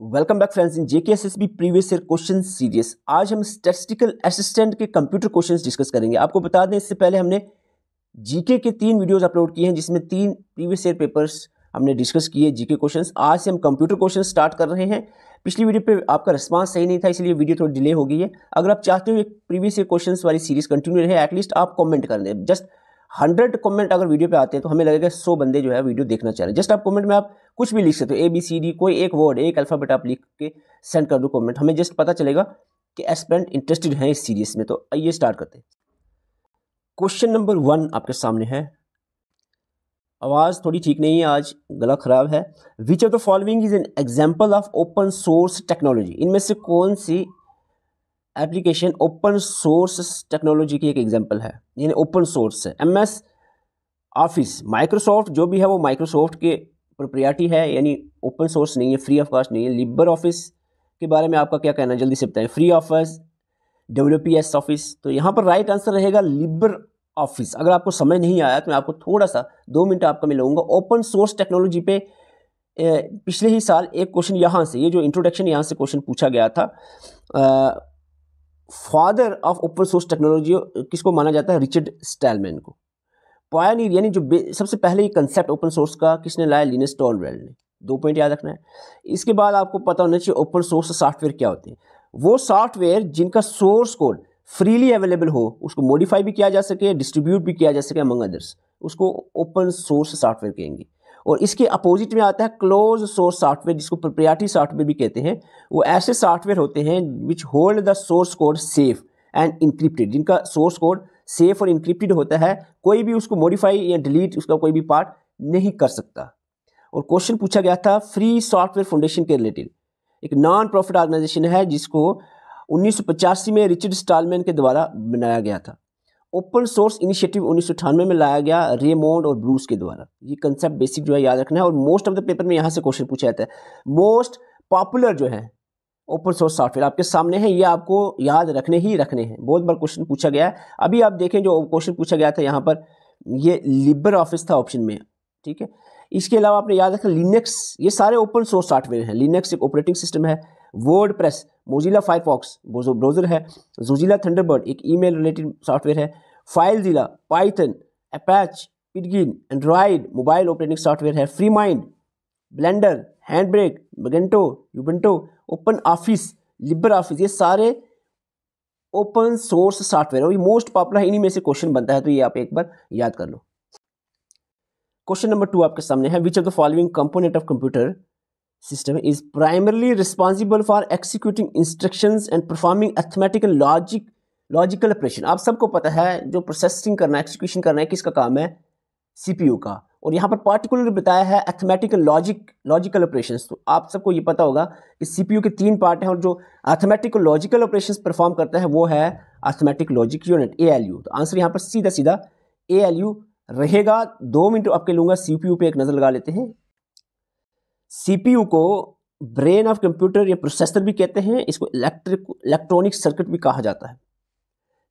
Welcome back friends इन JKSSB previous year question series. आज हम statistical assistant के computer questions discuss करेंगे। आपको बता दें, इससे पहले हमने जीके के 3 वीडियोस अपलोड किए हैं, जिसमें 3 प्रीवियस ईयर पेपर्स हमने डिस्कस किए जीके क्वेश्चंस। आज से हम कंप्यूटर क्वेश्चन स्टार्ट कर रहे हैं। पिछली वीडियो पे आपका रिस्पांस सही नहीं था, इसलिए वीडियो थोड़ी डिले हो गई है। अगर आप चाहते हो एक प्रीवियस ईयर क्वेश्चन वाली सीरीज कंटिन्यू रहे, एटलीस्ट आप कॉमेंट कर दें। जस्ट 100 कमेंट अगर वीडियो पे आते हैं तो हमें लगेगा 100 बंदे जो है वीडियो देखना चाह रहे हैं। जस्ट आप कमेंट में आप कुछ भी लिख सकते हो, ABCD, कोई एक वर्ड, एक अल्फाबेट आप लिख के सेंड कर दो कमेंट, हमें जस्ट पता चलेगा कि एस्पिरेंट इंटरेस्टेड हैं इस सीरीज में। तो आइए स्टार्ट करते हैं। क्वेश्चन नंबर 1 आपके सामने है। आवाज़ थोड़ी ठीक नहीं है, आज गला खराब है। विच of the following is an example of open source technology? इनमें से कौन सी एप्लीकेशन ओपन सोर्स टेक्नोलॉजी की एक एग्जांपल है, यानी ओपन सोर्स है? MS ऑफिस, माइक्रोसॉफ्ट जो भी है वो माइक्रोसॉफ्ट के प्रोप्रिएटी है, यानी ओपन सोर्स नहीं है, फ्री ऑफ कॉस्ट नहीं है। लिबर ऑफिस के बारे में आपका क्या कहना है, जल्दी से बताएं। Free office, WPS office. तो यहाँ पर राइट आंसर रहेगा लिबर ऑफिस। अगर आपको समझ नहीं आया तो मैं आपको थोड़ा सा 2 मिनट आपका मैं लूँगा। ओपन सोर्स टेक्नोलॉजी पे पिछले ही साल एक क्वेश्चन यहाँ से, ये जो इंट्रोडक्शन यहाँ से क्वेश्चन पूछा गया था। Father of open source technology किसको माना जाता है? रिचर्ड स्टैलमैन को। पायनियर यानी जो सबसे पहले ये कंसेप्ट ओपन सोर्स का किसने लाया? लिनस टॉरवेल्ड ने। 2 पॉइंट याद रखना है। इसके बाद आपको पता होना चाहिए ओपन सोर्स सॉफ्टवेयर क्या होते हैं। वो सॉफ्टवेयर जिनका सोर्स कोड फ्रीली अवेलेबल हो, उसको मॉडिफाई भी किया जा सके, डिस्ट्रीब्यूट भी किया जा सके अमंग अदर्स, उसको ओपन सोर्स सॉफ्टवेयर कहेंगे। और इसके अपोजिट में आता है क्लोज सोर्स सॉफ्टवेयर, जिसको प्रोप्राइटरी सॉफ्टवेयर भी कहते हैं। वो ऐसे सॉफ्टवेयर होते हैं which hold the source code safe and encrypted, जिनका सोर्स कोड सेफ और इंक्रिप्टेड होता है, कोई भी उसको मॉडिफाई या डिलीट उसका कोई भी पार्ट नहीं कर सकता। और क्वेश्चन पूछा गया था फ्री सॉफ्टवेयर फाउंडेशन के रिलेटेड। एक नॉन प्रॉफिट ऑर्गेनाइजेशन है जिसको 1985 में रिचर्ड स्टॉलमैन के द्वारा बनाया गया था। ओपन सोर्स इनिशिएटिव 1998 में लाया गया रेमोंड और ब्रूस के द्वारा। ये कंसेप्ट बेसिक जो है याद रखना है। और मोस्ट ऑफ द पेपर में यहाँ से क्वेश्चन पूछा जाता है। मोस्ट पॉपुलर जो है ओपन सोर्स सॉफ्टवेयर आपके सामने है, ये आपको याद रखने ही रखने हैं। बहुत बार क्वेश्चन पूछा गया है। अभी आप देखें जो क्वेश्चन पूछा गया था यहाँ पर, ये लिबर ऑफिस था ऑप्शन में, ठीक है। इसके अलावा आपने याद रखना लिनक्स, ये सारे ओपन सोर्स सॉफ्टवेयर हैं। लिनक्स एक ऑपरेटिंग सिस्टम है। वर्डप्रेस, मोजिला फायरफॉक्स ब्राउजर है। जोजिला थंडरबर्ड एक ईमेल रिलेटेड सॉफ्टवेयर है। FileZilla, Python, Apache, Pidgin Android mobile operating software है। FreeMind, Blender, HandBrake, Magento, Ubuntu, OpenOffice, LibreOffice, ये सारे open source software और ये most popular, इन्हीं में से क्वेश्चन बनता है। तो ये आप एक बार याद कर लो। क्वेश्चन नंबर 2 आपके सामने है। विच of the following component of computer system is primarily responsible for executing instructions and performing arithmetical logical operation? आप सबको पता है जो प्रोसेसिंग करना है, एक्सिक्यूशन करना है, किसका काम है? CPU का। और यहाँ पर पार्टिकुलर बताया है अर्थमेटिकल लॉजिकल ऑपरेशंस। तो आप सबको ये पता होगा कि CPU के 3 पार्ट हैं और जो अर्थमेटिकल लॉजिकल ऑपरेशंस परफॉर्म करता है वो है अर्थमेटिक लॉजिक यूनिट, ALU। तो आंसर यहाँ पर सीधा सीधा ALU रहेगा। 2 मिनट आपके लूंगा, CPU पे एक नजर लगा लेते हैं। CPU को ब्रेन ऑफ कंप्यूटर या प्रोसेसर भी कहते हैं, इसको इलेक्ट्रॉनिक सर्किट भी कहा जाता है।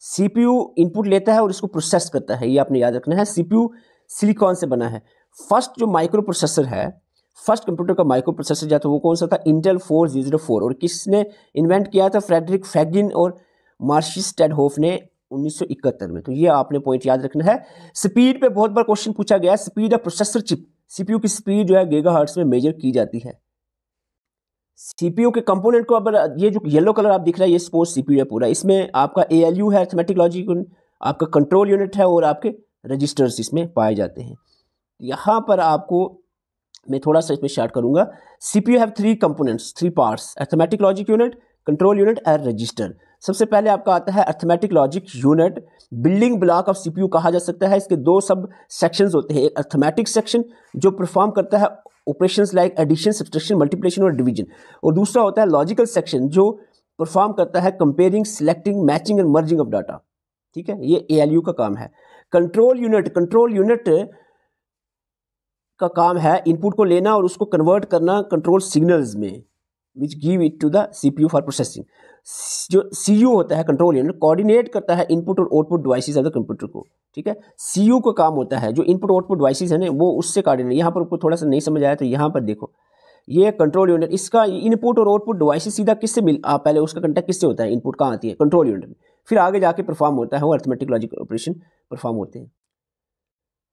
CPU इनपुट लेता है और इसको प्रोसेस करता है, ये आपने याद रखना है। CPU सिलिकॉन से बना है। फर्स्ट जो माइक्रो प्रोसेसर है, फर्स्ट कंप्यूटर का माइक्रो प्रोसेसर जो था वो कौन सा था? इंटेल 4004। और किसने इन्वेंट किया था? फ्रेडरिक फैगिन और मार्शिस स्टेडहोफ ने 1971 में। तो ये आपने पॉइंट याद रखना है। स्पीड पे बहुत बार क्वेश्चन पूछा गया। Speed of processor chip, CPU की स्पीड जो है गीगाहर्ट्ज में मेजर की जाती है। CPU के कंपोनेंट को, अब ये जो येलो कलर आप दिख रहा है ये स्पोर्ट्स CPU है पूरा। इसमें आपका ALU है, अरिथमेटिक लॉजिक यूनिट, आपका कंट्रोल यूनिट है और आपके रजिस्टर्स इसमें पाए जाते हैं। यहाँ पर आपको मैं थोड़ा सा इसमें स्टार्ट करूंगा। CPU have 3 components, 3 parts, arithmetic logic unit, control unit और रजिस्टर। सबसे पहले आपका आता है arithmetic logic unit. Building block of CPU कहा जा सकता है। इसके 2 सब सेक्शंस होते हैं। एक अरिथमेटिक सेक्शन जो परफॉर्म करता है operations like addition, subtraction, multiplication और डिवीजन, और दूसरा होता है लॉजिकल सेक्शन जो परफॉर्म करता है comparing, selecting, matching and merging of data. ठीक है, ये ALU का काम है। कंट्रोल यूनिट का काम है इनपुट को लेना और उसको कन्वर्ट करना कंट्रोल सिग्नल्स में, which give it to the CPU for processing. जो CU होता है कंट्रोल यूनिट, कोऑर्डिनेट करता है इनपुट और output devices of the computer को। ठीक है, CU का काम होता है जो इनपुट आउटपुट डिवाइसेस है ना वो उससे कोऑर्डिनेट। यहाँ पर आपको थोड़ा सा नहीं समझ आया तो यहाँ पर देखो, ये कंट्रोल यूनिट, इसका इनपुट और आउटपुट डिवाइसेस सीधा किससे पहले उसका कंटेक्ट किससे होता है, इनपुट कहाँ आती है, कंट्रोल यूनिट में, फिर आगे जाके परफॉर्म होता है वो अरिथमेटिक लॉजिक ऑपरेशन परफॉर्म होते हैं।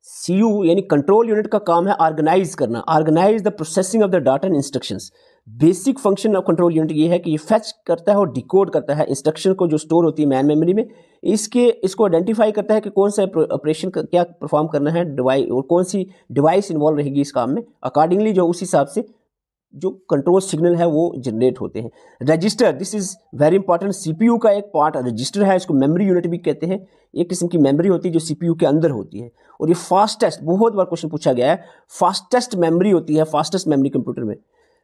CU यानी कंट्रोल यूनिट का काम है ऑर्गेनाइज करना, organise the processing of the data and instructions. Basic function of control unit ये है कि ये फेच करता है और डिकोड करता है इंस्ट्रक्शन को जो स्टोर होती है मैन मेमोरी में, इसको आइडेंटिफाई करता है कि कौन सा ऑपरेशन क्या परफॉर्म करना है डिवाइस और कौन सी डिवाइस इन्वॉल्व रहेगी इस काम में, अकॉर्डिंगली जो उस हिसाब से जो कंट्रोल सिग्नल है वो जनरेट होते हैं। Register, this is very important, CPU का एक पार्ट रजिस्टर है, इसको मेमोरी यूनिट भी कहते हैं। एक किस्म की मेमोरी होती है जो CPU के अंदर होती है, और ये फास्टेस्ट, बहुत बार क्वेश्चन पूछा गया है, फास्टेस्ट मेमोरी होती है, फास्टेस्ट मेमोरी कंप्यूटर में।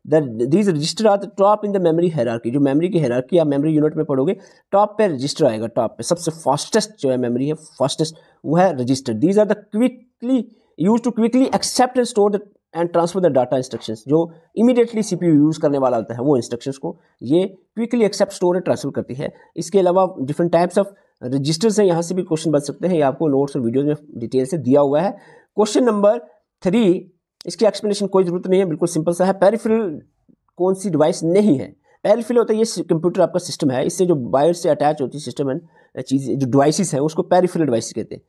These register are the top in the memory hierarchy, जो मेमोरी की हायरार्की आप मेमोरी यूनिट में पढ़ोगे टॉप पे रजिस्टर आएगा, टॉप पे सबसे फास्टेस्ट जो है मेमोरी है फास्टेस्ट वो है register. These are the quickly use to quickly accept and store the and transfer the data instructions, जो इमीडिएटली CPU यूज़ करने वाला होता है वो इंस्ट्रक्शंस को ये quickly accept store and transfer करती है। इसके अलावा डिफरेंट टाइप्स ऑफ रजिस्टर्स हैं, यहाँ से भी क्वेश्चन बन सकते हैं, ये आपको नोट्स और वीडियोज में डिटेल से दिया हुआ है। क्वेश्चन नंबर 3, इसकी एक्सप्लेनेशन कोई जरूरत नहीं है, बिल्कुल सिंपल सा है। पेरिफेरल कौन सी डिवाइस नहीं है, पेरिफेरल होता है ये कंप्यूटर आपका सिस्टम है, इससे जो वायर से अटैच होती है सिस्टम है चीज़ जो डिवाइसेस है उसको पेरिफेरल डिवाइस कहते हैं।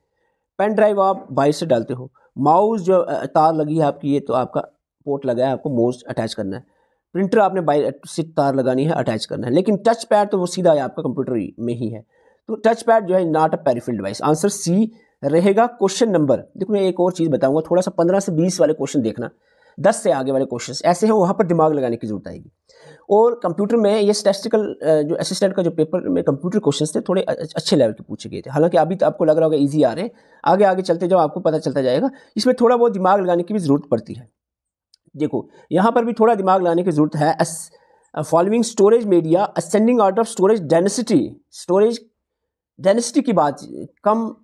पेन ड्राइव आप वायर से डालते हो, माउस जो तार लगी है आपकी, ये तो आपका पोर्ट लगा है, आपको माउस अटैच करना है, प्रिंटर आपने वायर से तार लगानी है, अटैच करना है, लेकिन टच पैड तो वो सीधा है आपका कंप्यूटर में ही है, तो टच पैड जो है not a peripheral device. Answer C रहेगा। क्वेश्चन नंबर, देखो मैं एक और चीज़ बताऊंगा, थोड़ा सा 15 से 20 वाले क्वेश्चन देखना, 10 से आगे वाले क्वेश्चन ऐसे हैं वहाँ पर दिमाग लगाने की जरूरत आएगी। और कंप्यूटर में ये स्टैटिस्टिकल जो असिस्टेंट का जो पेपर में कंप्यूटर क्वेश्चंस थे थोड़े अच्छे लेवल के पूछे गए थे, हालांकि अभी तो आपको लग रहा होगा इजी आ रहे हैं, आगे आगे चलते जाओ आपको पता चलता जाएगा, इसमें थोड़ा बहुत दिमाग लगाने की भी ज़रूरत पड़ती है। देखो यहाँ पर भी थोड़ा दिमाग लगाने की ज़रूरत है। Following storage media ascending order of storage density की बात, कम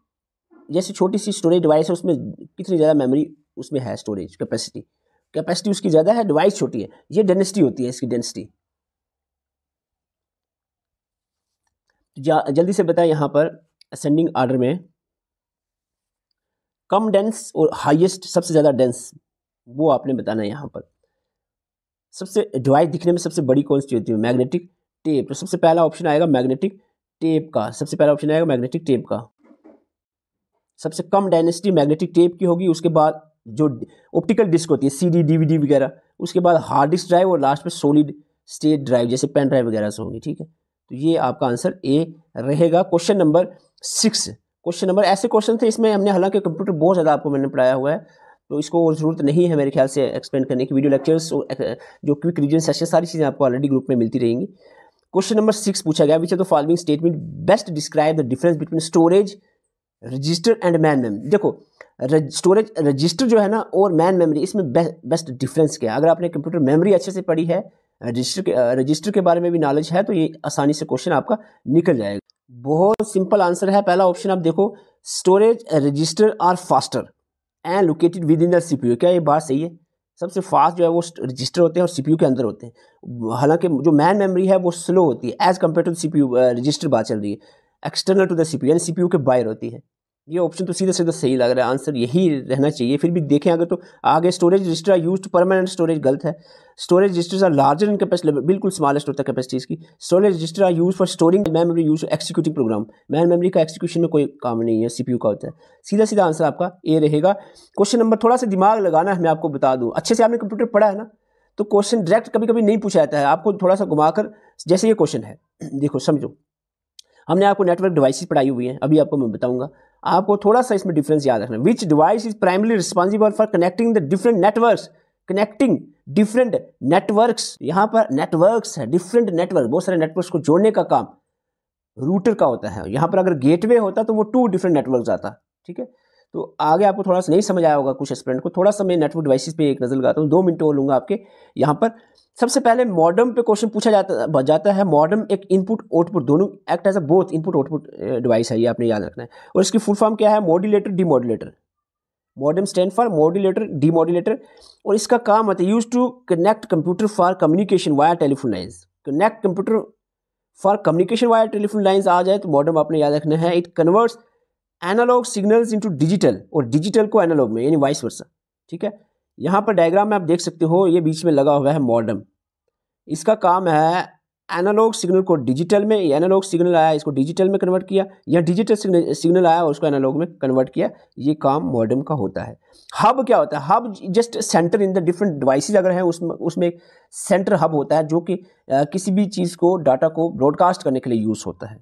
जैसे छोटी सी स्टोरेज डिवाइस है उसमें कितनी ज़्यादा मेमोरी उसमें है, स्टोरेज कैपेसिटी उसकी ज़्यादा है, डिवाइस छोटी है, ये डेंसिटी होती है इसकी डेंसिटी। जल्दी से बताएं यहाँ पर असेंडिंग ऑर्डर में कम डेंस और हाईएस्ट, सबसे ज़्यादा डेंस वो आपने बताना है। यहाँ पर सबसे डिवाइस दिखने में सबसे बड़ी कौन सी होती है, मैग्नेटिक टेप, तो सबसे पहला ऑप्शन आएगा मैग्नेटिक टेप का, सबसे पहला ऑप्शन आएगा मैग्नेटिक टेप का, सबसे कम डेंसिटी मैग्नेटिक टेप की होगी। उसके बाद जो ऑप्टिकल डिस्क होती है CD DVD वगैरह, उसके बाद हार्ड डिस्क ड्राइव और लास्ट में सॉलिड स्टेट ड्राइव जैसे पेन ड्राइव वगैरह से होंगी, ठीक है। तो ये आपका आंसर A रहेगा। क्वेश्चन नंबर 6, क्वेश्चन नंबर ऐसे क्वेश्चन थे इसमें हमने, हालांकि कंप्यूटर बहुत ज़्यादा आपको मैंने पढ़ाया हुआ है तो इसको और ज़रूरत नहीं है मेरे ख्याल से एक्सप्लेन करने की, वीडियो लेक्चर्स और जो क्विक रिवीजन सेशन सारी चीज़ें आपको ऑलरेडी ग्रुप में मिलती रहेंगी। क्वेश्चन नंबर 6 पूछा गया, विच of the following statement best describe the difference between storage register and man memory. देखो स्टोरेज रजिस्टर जो है ना और मैन मेमोरी, इसमें बेस्ट डिफरेंस क्या है। अगर आपने कंप्यूटर मेमोरी अच्छे से पढ़ी है, रजिस्टर के बारे में भी नॉलेज है, तो ये आसानी से क्वेश्चन आपका निकल जाएगा। बहुत सिंपल आंसर है, पहला ऑप्शन आप देखो, storage register are faster and located within the CPU। क्या ये बात सही है? सबसे फास्ट जो है वो रजिस्टर होते हैं और CPU के अंदर होते हैं, हालांकि जो मैन मेमोरी है वो स्लो होती है as compare to CPU। Register बात चल रही है, एक्सटर्नल टू द CPU यानी CPU के बाहर होती है। ये ऑप्शन तो सीधा सीधा सही लग रहा है, आंसर यही रहना चाहिए। फिर भी देखें अगर तो आगे storage register used permanent storage गलत है, storage registers are larger in capacity, बिल्कुल स्मॉलेस्ट होता है कैपेसिटी इसकी। Storage register are use for storing memory, use executing program, main memory का एक्सिक्यूशन में कोई काम नहीं है, CPU का होता है। सीधा सीधा आंसर आपका A रहेगा। क्वेश्चन नंबर, थोड़ा सा दिमाग लगाना है, मैं आपको बता दूँ, अच्छे से आपने कंप्यूटर पढ़ा है ना तो क्वेश्चन डायरेक्ट कभी कभी नहीं पूछा जाता है, आपको थोड़ा सा घुमाकर, जैसे ये क्वेश्चन है देखो समझो, हमने आपको नेटवर्क डिवाइसेस पढ़ाई हुई हैं, अभी आपको मैं बताऊंगा, आपको थोड़ा सा इसमें डिफरेंस याद रखना। विच device is primary responsible for connecting the different networks, connecting different networks, यहाँ पर नेटवर्क्स है, डिफरेंट नेटवर्क, बहुत सारे नेटवर्क्स को जोड़ने का काम रूटर का होता है। यहाँ पर अगर गेटवे होता तो वो 2 डिफरेंट नेटवर्क्स आता, ठीक है। तो आगे आपको थोड़ा सा नहीं समझ आया होगा कुछ स्टूडेंट को, थोड़ा सा मैं नेटवर्क डिवाइसेस पे एक नजर लगाता हूँ, 2 मिनट और लूंगा आपके। यहाँ पर सबसे पहले मॉडेम पे क्वेश्चन पूछा जाता है। मॉडेम एक इनपुट आउटपुट दोनों act as a both input output device है, ये आपने याद रखना है। और इसकी फुल फॉर्म क्या है, modulator demodulator. Modem stand for modulator demodulator, और इसका काम होता है use to connect computer for communication via telephone lines. Connect computer for communication via telephone lines आ जाए तो मॉडेम आपने याद रखना है। It converts analogue signals into digital, और डिजिटल को एनालॉग में, यानी वाइस वर्सा, ठीक है। यहाँ पर डायग्राम में आप देख सकते हो, ये बीच में लगा हुआ है मॉडेम। इसका काम है एनालॉग सिग्नल को डिजिटल में, एनालॉग सिग्नल आया इसको डिजिटल में कन्वर्ट किया, या डिजिटल सिग्नल आया और उसको एनालॉग में कन्वर्ट किया, ये काम मॉडेम का होता है। हब क्या होता है? Hub just centre in the different devices अगर है, उसमें एक सेंटर हब होता है जो कि किसी भी चीज़ को, डाटा को ब्रॉडकास्ट करने के लिए यूज़ होता है।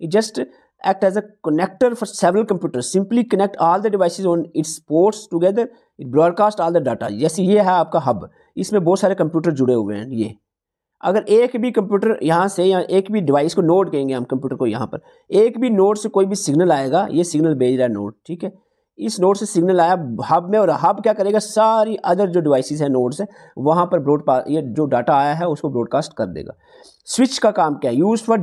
It just act as a connector for several computers, simply connect all the devices on its ports together, it broadcast all the data। जैसे ये है आपका हब, इसमें बहुत सारे कंप्यूटर जुड़े हुए हैं। ये अगर एक भी कंप्यूटर यहाँ से, या एक भी डिवाइस को नोड कहेंगे हम कंप्यूटर को, यहाँ पर एक भी नोड से कोई भी सिग्नल आएगा, ये सिग्नल भेज रहा है नोड, ठीक है, इस नोड से सिग्नल आया हब में, और हब क्या करेगा, सारी अदर जो डिवाइसेस हैं नोड्स हैं वहाँ पर ये जो डाटा आया है उसको ब्रॉडकास्ट कर देगा। स्विच का काम क्या है? Use for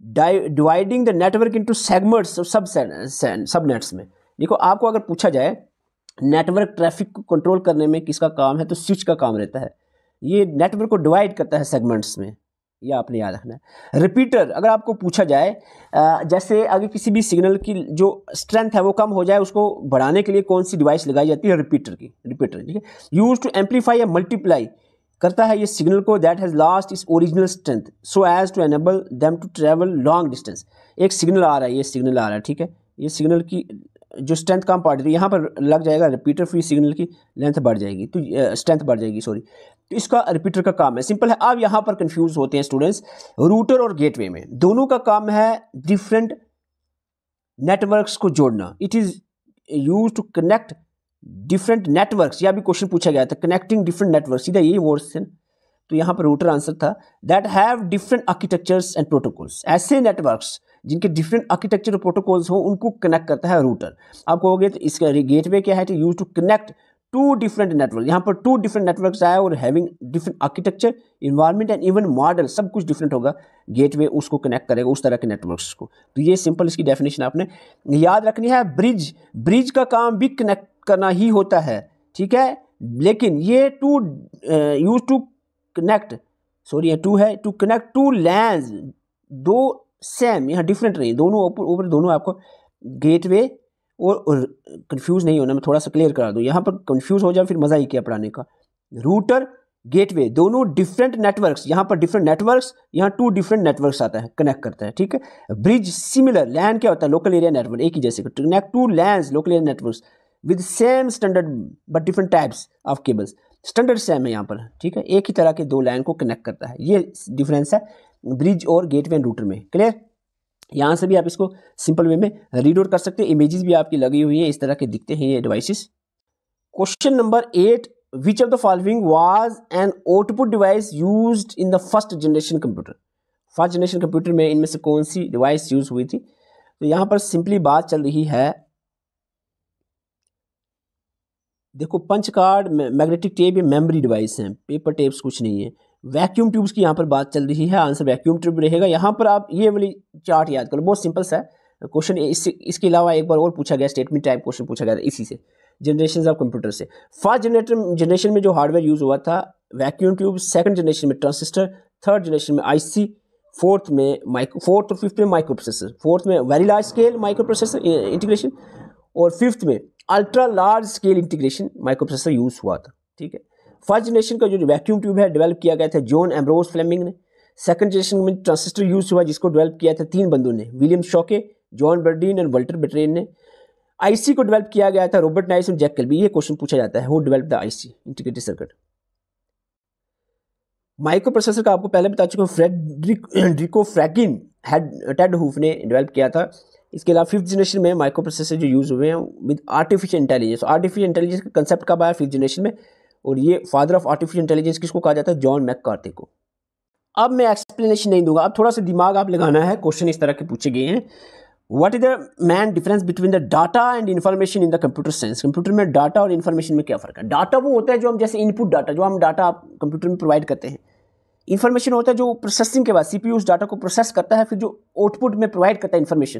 dividing the network into segments और सबनेट्स में। देखो, आपको अगर पूछा जाए नेटवर्क ट्रैफिक को कंट्रोल करने में किसका काम है, तो स्विच का काम रहता है। ये नेटवर्क को डिवाइड करता है सेगमेंट्स में, ये आपने याद रखना है। रिपीटर, अगर आपको पूछा जाए जैसे अगर किसी भी सिग्नल की जो स्ट्रेंथ है वो कम हो जाए, उसको बढ़ाने के लिए कौन सी डिवाइस लगाई जाती है? रिपीटर, ठीक है। यूज टू एम्पलीफाई या मल्टीप्लाई करता है ये सिग्नल को that has lost its original strength so as to enable them to travel long distance. एक सिग्नल आ रहा है, ये सिग्नल आ रहा है, ठीक है, ये सिग्नल की जो स्ट्रेंथ कम पड़ रही है, यहाँ पर लग जाएगा रिपीटर, फिर सिग्नल की लेंथ बढ़ जाएगी, तो स्ट्रेंथ बढ़ जाएगी, सॉरी, तो इसका रिपीटर का काम है। सिंपल है। अब यहाँ पर कंफ्यूज होते हैं स्टूडेंट्स, रूटर और गेटवे में दोनों का काम है डिफरेंट नेटवर्क्स को जोड़ना। It is use to connect different networks, या भी क्वेश्चन पूछा गया था, कनेक्टिंग डिफरेंट नेटवर्क्स, सीधा यही वर्ड्स थे, तो यहाँ पर रूटर आंसर था। That have different architectures and protocols, ऐसे नेटवर्क्स जिनके डिफरेंट आर्किटेक्चर और प्रोटोकॉल्स हो उनको कनेक्ट करता है रूटर। आप कहोगे तो इसका गेटवे क्या है? तो use to connect two different network, यहाँ पर टू डिफरेंट नेटवर्क्स आया और having different architecture, environment and even model, सब कुछ डिफरेंट होगा, गेटवे उसको कनेक्ट करेगा उस तरह के नेटवर्क्स को। तो ये सिंपल इसकी डेफिनेशन आपने याद रखनी है। ब्रिज का काम भी कनेक्ट करना ही होता है, ठीक है, लेकिन ये two use to connect, sorry two है, टू कनेक्ट टू लैंस, दो सेम, यहाँ डिफरेंट नहीं, दोनों ऊपर दोनों आपको गेटवे और कंफ्यूज नहीं होना, मैं थोड़ा सा क्लियर करा दूँ, यहाँ पर कंफ्यूज हो जाए फिर मज़ा ही क्या पढ़ाने का। रूटर गेटवे दोनों डिफरेंट नेटवर्क्स, यहाँ पर डिफरेंट नेटवर्क्स, यहाँ टू डिफरेंट नेटवर्क्स आता है, कनेक्ट करता है, ठीक है। ब्रिज सिमिलर, लैन क्या होता है? लोकल एरिया नेटवर्क, एक ही जैसे, connect two LANs local area networks with same standard but different types of cables, standard same है यहाँ पर, ठीक है, एक ही तरह के दो लाइन को कनेक्ट करता है, ये डिफरेंस है ब्रिज और गेटवे एंड रूटर में। क्लियर? यहाँ से भी आप इसको सिंपल वे में रीड आउट कर सकते हैं, इमेजेस भी आपकी लगी हुई है, इस तरह के दिखते हैं ये devices. Question number 8, which of the following was an output device used in the first generation computer? First generation computer में इनमें से कौन सी डिवाइस यूज हुई थी? तो यहाँ पर सिंपली बात चल रही है, देखो, पंच कार्ड, मैग्नेटिक टेप, ये मेमोरी डिवाइस हैं, पेपर टेप्स कुछ नहीं है। वैक्यूम ट्यूब्स की यहाँ पर बात चल रही है, आंसर वैक्यूम ट्यूब रहेगा। यहाँ पर आप ये वाली चार्ट याद करो, बहुत सिंपल सा क्वेश्चन। इसके अलावा एक बार और पूछा गया, स्टेटमेंट टाइप क्वेश्चन पूछा गया था इसी से, जनरेशन ऑफ कंप्यूटर से। फर्स्ट जनरेशन में जो हार्डवेयर यूज हुआ था वैक्यूम ट्यूब, सेकंड जनरेशन में ट्रांजिस्टर, थर्ड जनरेशन में आईसी, फोर्थ और फिफ्थ में माइक्रो प्रोसेसर, फोर्थ में very large scale micro processor integration, और फिफ्थ में ultra large scale integration micro processor use हुआ था, ठीक है। फर्स्ट जनरेशन का जो वैक्यूम ट्यूब है डेवलप किया गया था जॉन एम्ब्रोस फ्लेमिंग ने। सेकंड जनरेशन में ट्रांजिस्टर यूज हुआ जिसको डेवलप किया था 3 बंदों ने, विलियम शॉके, जॉन बर्डीन और वल्टर बेट्रेन ने। आईसी को डेवलप किया गया था रॉबर्ट नाइस और जैक केल्बी। ये क्वेश्चन पूछा जाता है, who develop the IC integrated circuit. Micro processor का आपको पहले बता चुका हूँ, फ्रेडरिको फ्रैकिन टेड हूफ ने डेवलप किया था। इसके अलावा फिफ्थ जनरेशन में माइक्रो प्रोसेसर जो यूज हुए हैं with artificial intelligence. Artificial intelligence का कंसेप्ट कब आया? फिफ्थ जनरेशन में, और ये फादर ऑफ आर्टिफिशियल इंटेलिजेंस किसको कहा जाता है? जॉन मैककार्थी को। अब मैं एक्सप्लेनेशन नहीं दूंगा, अब थोड़ा सा दिमाग आप लगाना है, क्वेश्चन इस तरह के पूछे गए हैं। What is the man difference between the data and information in the computer science? Computer में डाटा और इन्फॉर्मेशन में क्या फर्क है? डाटा वो होता है जो हम, जैसे इनपुट डाटा, जो हम डाटा आप कंप्यूटर में प्रोवाइड करते हैं। इन्फॉर्मेशन होता है जो प्रोसेसिंग के बाद सीपीयू उस डाटा को प्रोसेस करता है, फिर जो आउटपुट में प्रोवाइड करता है, इन्फॉर्मेशन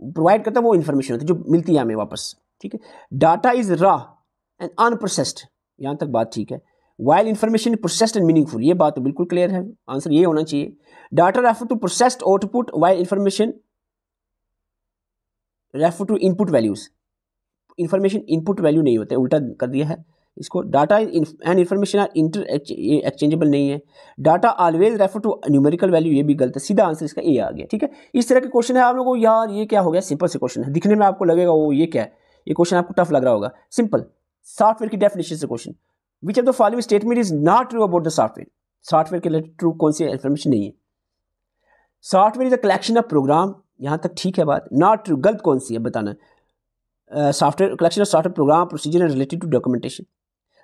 प्रोवाइड करता है, वो इन्फॉर्मेशन होती है जो मिलती है हमें वापस, ठीक है। Data is raw and unprocessed, यहाँ तक बात ठीक है। While information processed and meaningful, ये बात तो बिल्कुल क्लियर है, आंसर ये होना चाहिए। Data refer to processed output while information refer to input values. Information input value नहीं होता है, उल्टा कर दिया है, इसको data and information are inter exchangeable नहीं है। Data always refer to numerical value, ये भी गलत है। सीधा आंसर इसका ए आ गया, ठीक है। इस तरह के क्वेश्चन है आप लोगों को, यार ये क्या हो गया, सिंपल से क्वेश्चन है, दिखने में आपको लगेगा वो ये क्या है, ये क्वेश्चन आपको टफ लग रहा होगा। सिंपल सॉफ्टवेयर की डेफिनेशन से question, which of the following statement is not true about the software. Software के रिलेटेड ट्रू कौन सी इन्फॉर्मेशन नहीं है। Software is a collection of program, यहाँ तक ठीक है बात। नॉट ट्रू, गलत कौन सी है बताना। Software collection of software program procedure and related to documentation.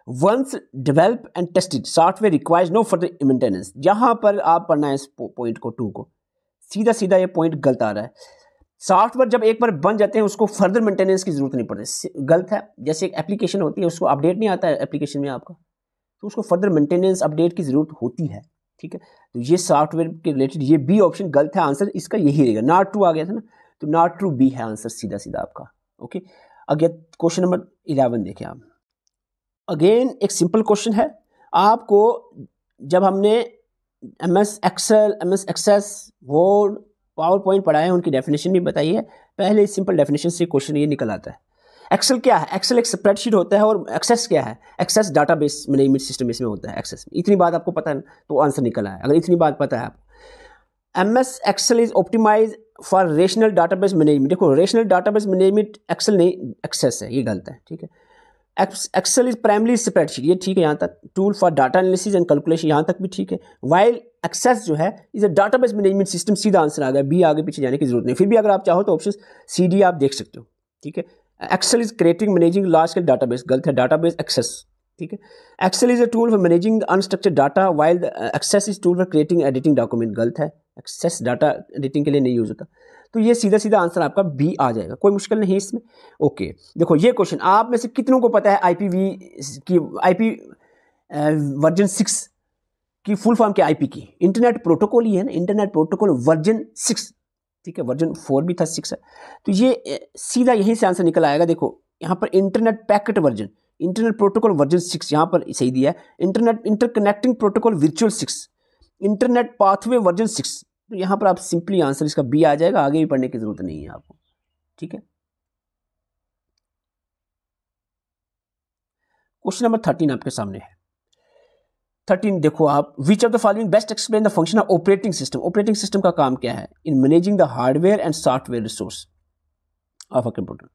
Once develop and tested software requires no further maintenance. यहाँ पर आप पढ़ना है इस पॉइंट को, टू को, सीधा सीधा ये पॉइंट गलत आ रहा है। सॉफ्टवेयर जब एक बार बन जाते हैं उसको फर्दर मेंटेनेंस की जरूरत नहीं पड़ती, गलत है। जैसे एक एप्लीकेशन होती है, उसको अपडेट नहीं आता है एप्लीकेशन में आपका, तो उसको फर्दर मेंटेनेंस अपडेट की जरूरत होती है, ठीक है। तो ये सॉफ्टवेयर के रिलेटेड ये बी ऑप्शन गलत है, आंसर इसका यही रहेगा। नॉट ट्रू आ गया था ना, तो नॉट ट्रू बी है आंसर सीधा सीधा आपका, ओके। अगेन क्वेश्चन नंबर 11 देखें आप। अगेन एक सिंपल क्वेश्चन है आपको, जब हमने MS Excel, MS Access, Word, PowerPoint पढ़ा है, उनकी डेफिनेशन भी बताई है। पहले सिंपल डेफिनेशन से क्वेश्चन ये निकल आता है। एक्सेल क्या है? एक्सेल एक स्प्रेडशीट होता है, और एक्सेस क्या है? एक्सेस डाटाबेस मैनेजमेंट सिस्टम इसमें होता है एक्सेस। इतनी बात आपको पता है तो आंसर निकल आया, अगर इतनी बात पता है आपको। MS Excel is optimize for rational database management. देखो रेशनल डाटाबेस मैनेजमेंट एक्सेल नहीं, एक्सेस है, ये गलत है, ठीक है। एक्सेल इज प्राइमरी स्प्रेडशीट, ये ठीक है यहाँ तक। Tool for data analysis and calculation, यहाँ तक भी ठीक है। वाइल एक्सेस जो है is a database management system, सीधा आंसर आ गया बी, आगे पीछे जाने की जरूरत नहीं। फिर भी अगर आप चाहो तो ऑप्शन सी डी आप देख सकते हो, ठीक है। Excel is creating managing large scale database, गलत है, डाटाबेस एक्सेस, ठीक है। Excel is a tool for managing unstructured data, while Access is tool for creating editing document, गलत है। एक्सेस डाटा एडिटिंग के लिए नहीं यूज होता, तो ये सीधा सीधा आंसर आपका बी आ जाएगा, कोई मुश्किल नहीं इसमें, ओके। देखो ये क्वेश्चन आप में से कितनों को पता है IPv की, IP वर्जन 6 की फुल फॉर्म क्या IP की? इंटरनेट प्रोटोकॉल ही है ना, इंटरनेट प्रोटोकॉल वर्जन 6, ठीक है। वर्जन 4 भी था, 6 है, तो ये सीधा यहीं से आंसर निकल आएगा। देखो यहाँ पर internet packet version, internet protocol version 6 यहाँ पर सही दिया है। Internet interconnecting protocol virtual 6, internet pathway version 6, तो यहाँ पर आप सिंपली आंसर इसका बी आ जाएगा, आगे भी पढ़ने की जरूरत नहीं है आपको, ठीक है। क्वेश्चन नंबर 13 आपके सामने है। 13 देखो आप, विच of the following best explain the function of operating system. Operating system का काम क्या है? In managing the hardware and software resource of a computer.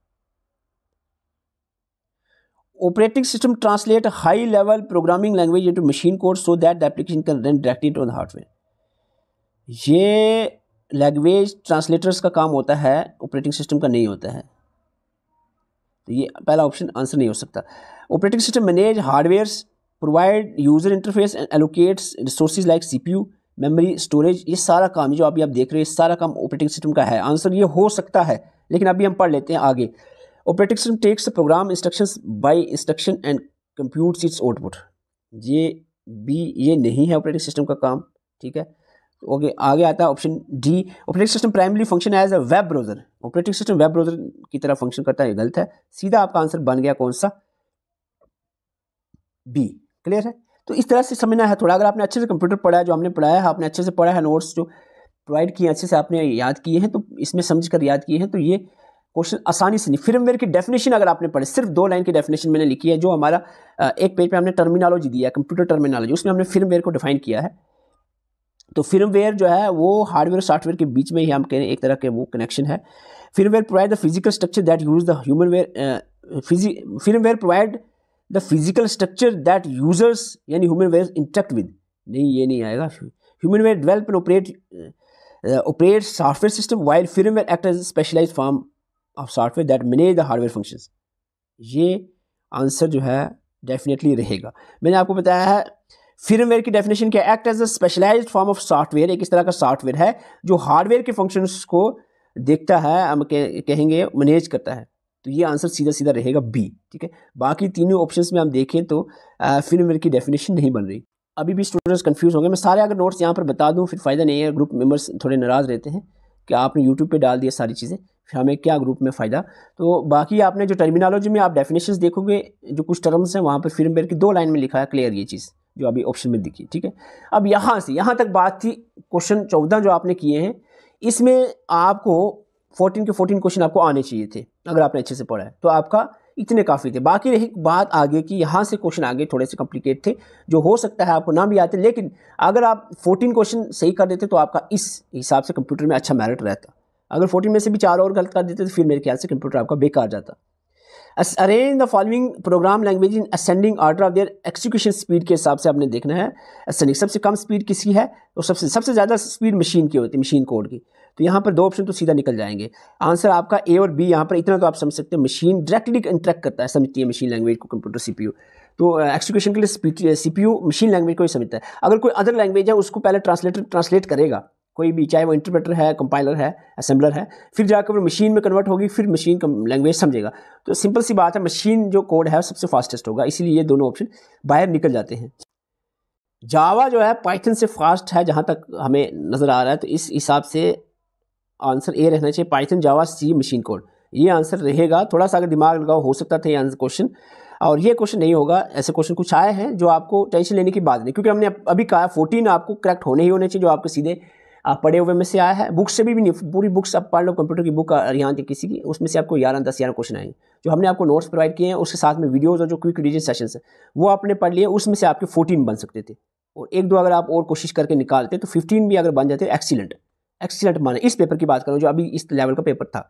Operating system translate high level programming language into machine code so that the application can run directly on the hardware. ये language translators का काम होता है, operating system का नहीं होता है, तो ये पहला ऑप्शन आंसर नहीं हो सकता। Operating system manage hardwares, provide user interface and allocates resources like CPU, memory, storage, ये सारा काम जो अभी आप देख रहे हैं, सारा काम ऑपरेटिंग सिस्टम का है। आंसर ये हो सकता है, लेकिन अभी हम पढ़ लेते हैं आगे। Operating system takes the program instructions by instruction and computes its output. ये बी, ये नहीं है ऑपरेटिंग सिस्टम का काम, ठीक है। ओके, आगे आता है option D, operating system primary function as a web browser. Operating system web browser की तरह फंक्शन करता है, गलत है। सीधा आपका आंसर बन गया कौन सा? बी, क्लियर है। तो इस तरह से समझना है थोड़ा, अगर आपने अच्छे से कंप्यूटर पढ़ा है, जो हमने पढ़ाया है आपने अच्छे से पढ़ा है, नोट्स जो प्रोवाइड किए अच्छे से आपने याद किए हैं, तो इसमें समझ कर याद किए हैं, तो ये क्वेश्चन आसानी से नहीं। फिर्मवेयर की डेफिनेशन अगर आपने पढ़े, सिर्फ 2 लाइन की डेफिनेशन मैंने लिखी है, जो हमारा एक पेज पे हमने टर्मिनोलॉजी दिया है, कंप्यूटर टर्मिनोलॉजी, उसमें हमने फिर्मवेयर को डिफाइन किया है। तो फिर्मवेयर जो है वो हार्डवेयर और सॉफ्टवेयर के बीच में ही हम कह रहे हैं, एक तरह के वो कनेक्शन है। Firmware provide the physical structure that use the humanware, firmware provide the physical structure that users यानी ह्यूमनवेयर इंटरेक्ट विद, नहीं ये नहीं आएगा। Humanware develop and operate software system while firmware act as specialised form of software that manage the hardware functions. ये answer जो है definitely रहेगा। मैंने आपको बताया है फिर्मवेयर की डेफिनेशन क्या, act as a specialized form of software, एक इस तरह का सॉफ्टवेयर है जो हार्डवेयर के फंक्शंस को देखता है, हम कहेंगे मैनेज करता है। तो ये आंसर सीधा सीधा रहेगा बी, ठीक है। बाकी तीनों ऑप्शंस में हम देखें तो फिर्मवेयर की डेफिनेशन नहीं बन रही। अभी भी स्टूडेंट्स कंफ्यूज होंगे, मैं सारे अगर नोट्स यहाँ पर बता दूँ फिर फ़ायदा नहीं है, ग्रुप मेंबर्स थोड़े नाराज़ रहते हैं कि आपने यूट्यूब पे डाल दिया सारी चीज़ें, फिर हमें क्या ग्रुप में फ़ायदा। तो बाकी आपने जो टर्मिनोलॉजी में आप डेफिनेशंस देखोगे, जो कुछ टर्म्स हैं वहाँ पर फिर्मवेयर की 2 लाइन में लिखा है क्लियर ये चीज़, जो अभी ऑप्शन में दिखी, ठीक है। अब यहाँ से यहाँ तक बात थी क्वेश्चन 14 जो आपने किए हैं, इसमें आपको 14 के 14 क्वेश्चन आपको आने चाहिए थे अगर आपने अच्छे से पढ़ा है, तो आपका इतने काफ़ी थे। बाकी रही बात आगे की, यहाँ से क्वेश्चन आगे थोड़े से कॉम्प्लिकेट थे, जो हो सकता है आपको ना भी आते, लेकिन अगर आप 14 क्वेश्चन सही कर देते तो आपका इस हिसाब से कंप्यूटर में अच्छा मेरिट रहता। अगर 14 में से भी 4 और गलत कर देते तो फिर मेरे ख्याल से कंप्यूटर आपका बेकार जाता। Arrange the following programme language in ascending order of their execution speed के हिसाब से आपने देखना है। असेंडिंग सबसे कम स्पीड किसकी है, तो सबसे ज़्यादा स्पीड मशीन की होती है, मशीन कोड की। तो यहाँ पर 2 ऑप्शन तो सीधा निकल जाएंगे। आंसर आपका ए और बी। यहाँ पर इतना तो आप समझ सकते हैं, मशीन डायरेक्टली इंटरेक्ट करता है, समझती है मशीन लैंग्वेज को कंप्यूटर सीपीयू। तो एक्सिक्यूशन के लिए सीपीयू मशीन लैंग्वेज को ही समझता है। अगर कोई अदर लैंग्वेज है उसको पहले ट्रांसलेट करेगा कोई भी, चाहे वो इंटरप्रेटर है, कंपाइलर है, असेंबलर है, फिर जाकर वो मशीन में कन्वर्ट होगी, फिर मशीन लैंग्वेज समझेगा। तो सिंपल सी बात है, मशीन जो कोड है सबसे फास्टेस्ट होगा, इसीलिए ये दोनों ऑप्शन बाहर निकल जाते हैं। जावा जो है पाइथन से फास्ट है जहाँ तक हमें नज़र आ रहा है, तो इस हिसाब से आंसर ए रहना चाहिए, पाइथन जावा सी मशीन कोड, ये आंसर रहेगा। थोड़ा सा अगर दिमाग लगाओ हो सकता था ये आंसर क्वेश्चन, और ये क्वेश्चन नहीं होगा। ऐसे क्वेश्चन कुछ आए हैं जो आपको टेंशन लेने की बात नहीं, क्योंकि हमने अभी कहा 14 आपको करेक्ट होने ही होने चाहिए, जो आपके सीधे आप पढ़े हुए में से आया है। बुक्स से भी नहीं, पूरी बुक्स आप पढ़ लो, कंप्यूटर की बुक यहाँ थी किसी की, उसमें से आपको 11-10-11 क्वेश्चन आएंगे। जो हमने आपको नोट्स प्रोवाइड किए हैं उसके साथ में वीडियोज़ और जो क्विक रिवीजन सेशंस है वो आपने पढ़ लिए, उसमें से आपके 14 बन सकते थे, और 1-2 अगर आप और कोशिश करके निकालते तो 15 भी अगर बन जाते एक्सीलेंट माने। इस पेपर की बात करूँ जो अभी इस लेवल का पेपर था,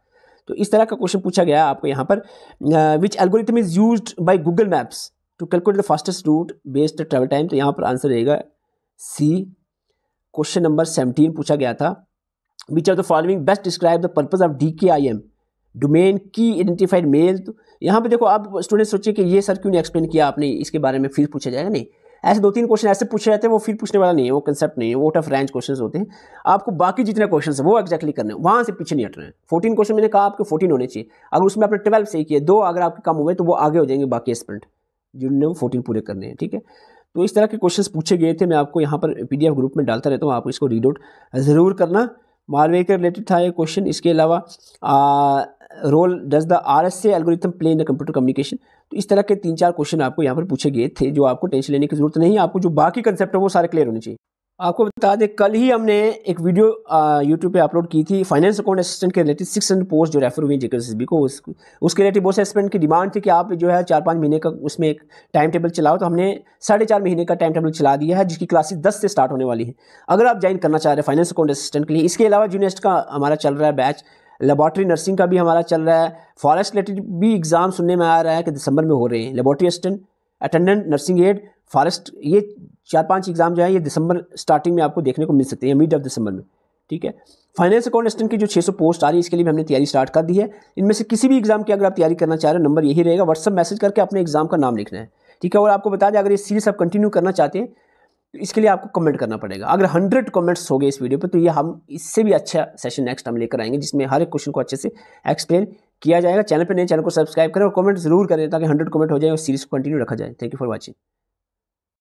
तो इस तरह का क्वेश्चन पूछा गया आपको यहाँ पर। Which algorithm is used by Google Maps to calculate the fastest route based travel time, तो यहाँ पर आंसर रहेगा सी। क्वेश्चन नंबर 17 पूछा गया था, विच of the following best describe the purpose of DKIM domain की आइडेंटिफाइड मेल। तो यहाँ पे देखो, आप स्टूडेंट सोचिए कि ये सर क्यों नहीं एक्सप्लेन किया आपने, इसके बारे में फिर पूछा जाएगा, नहीं। ऐसे 2-3 क्वेश्चन ऐसे पूछे जाते हैं, वो फिर पूछने वाला नहीं है, वो कंसेप्ट नहीं है, वो आउट ऑफ रेंज क्वेश्चन होते हैं। आपको बाकी जितने क्वेश्चन है वो एक्जैक्टली करने हैं, वहाँ से पीछे नहीं हटना है। 14 क्वेश्चन मैंने कहा आपके 14 होने चाहिए, अगर उसमें आपने 12 सही किए, 2 अगर आपके कम हुए तो वो आगे हो जाएंगे बाकी एस्पिरेंट जिन्होंने वो 14 पूरे करने हैं, ठीक है। तो इस तरह के क्वेश्चंस पूछे गए थे, मैं आपको यहाँ पर PDF ग्रुप में डालता रहता हूँ, आप इसको रीड आउट ज़रूर करना। मालवेयर के रिलेटेड था ये क्वेश्चन। इसके अलावा role does the RSA algorithm play in the computer communication. तो इस तरह के 3-4 क्वेश्चन आपको यहाँ पर पूछे गए थे, जो आपको टेंशन लेने की जरूरत नहीं है, आपको जो बाकी कंसेप्ट है वो सारे क्लियर होने चाहिए। आपको बता दें, कल ही हमने एक वीडियो यूट्यूब पे अपलोड की थी फाइनेंस अकाउंट असिस्टेंट के रिलेटेड 600 पोस्ट जो रेफर हुई JKSSB को, उसके रिलेटेड बहुत से एस्पिरेंट की डिमांड थी कि आप जो है 4-5 महीने का उसमें एक टाइम टेबल चलाओ, तो हमने 4.5 महीने का टाइम टेबल चला दिया है, जिसकी क्लासेस 10 से स्टार्ट होने वाली है। अगर आप ज्वाइन करना चाह रहे हैं फाइनेंस अकाउंट असिस्टेंट के लिए, इसके अलावा जूनियस्ट का हमारा चल रहा है बैच, लेबॉर्ट्री नर्सिंग का भी हमारा चल रहा है, फॉरेस्ट रिलेटेड भी एग्जाम सुनने में आ रहा है कि दिसंबर में हो रहे हैं। Laboratory assistant, attendant, nursing aid, forest, ये 4-5 एग्जाम जो है ये दिसंबर स्टार्टिंग में आपको देखने को मिल सकते हैं, मिड ऑफ दिसंबर में, ठीक है। फाइनेंस अकाउंट असिस्टेंट की जो 600 पोस्ट आ रही है, इसके लिए भी हमने तैयारी स्टार्ट कर दी है। इनमें से किसी भी एग्जाम की अगर आप तैयारी करना चाह रहे हो, नंबर यही रहेगा, व्हाट्सअप मैसेज करके अपने एग्जाम का नाम लिखना है, ठीक है। और आपको बता दें, अगर ये सीरीज आप कंटिन्यू करना चाहते हैं तो इसके लिए आपको कमेंट करना पड़ेगा। अगर 100 कमेंट्स हो गए इस वीडियो पे, तो ये हम इससे भी अच्छा सेशन नेक्स्ट हम लेकर आएंगे, जिसमें हर एक क्वेश्चन को अच्छे से एक्सप्लेन किया जाएगा। चैनल पे नए, चैनल को सब्सक्राइब करें और कमेंट जरूर करें, ताकि 100 कमेंट हो जाए और सीरीज को कंटिन्यू रखा जाए। Thank you for watching.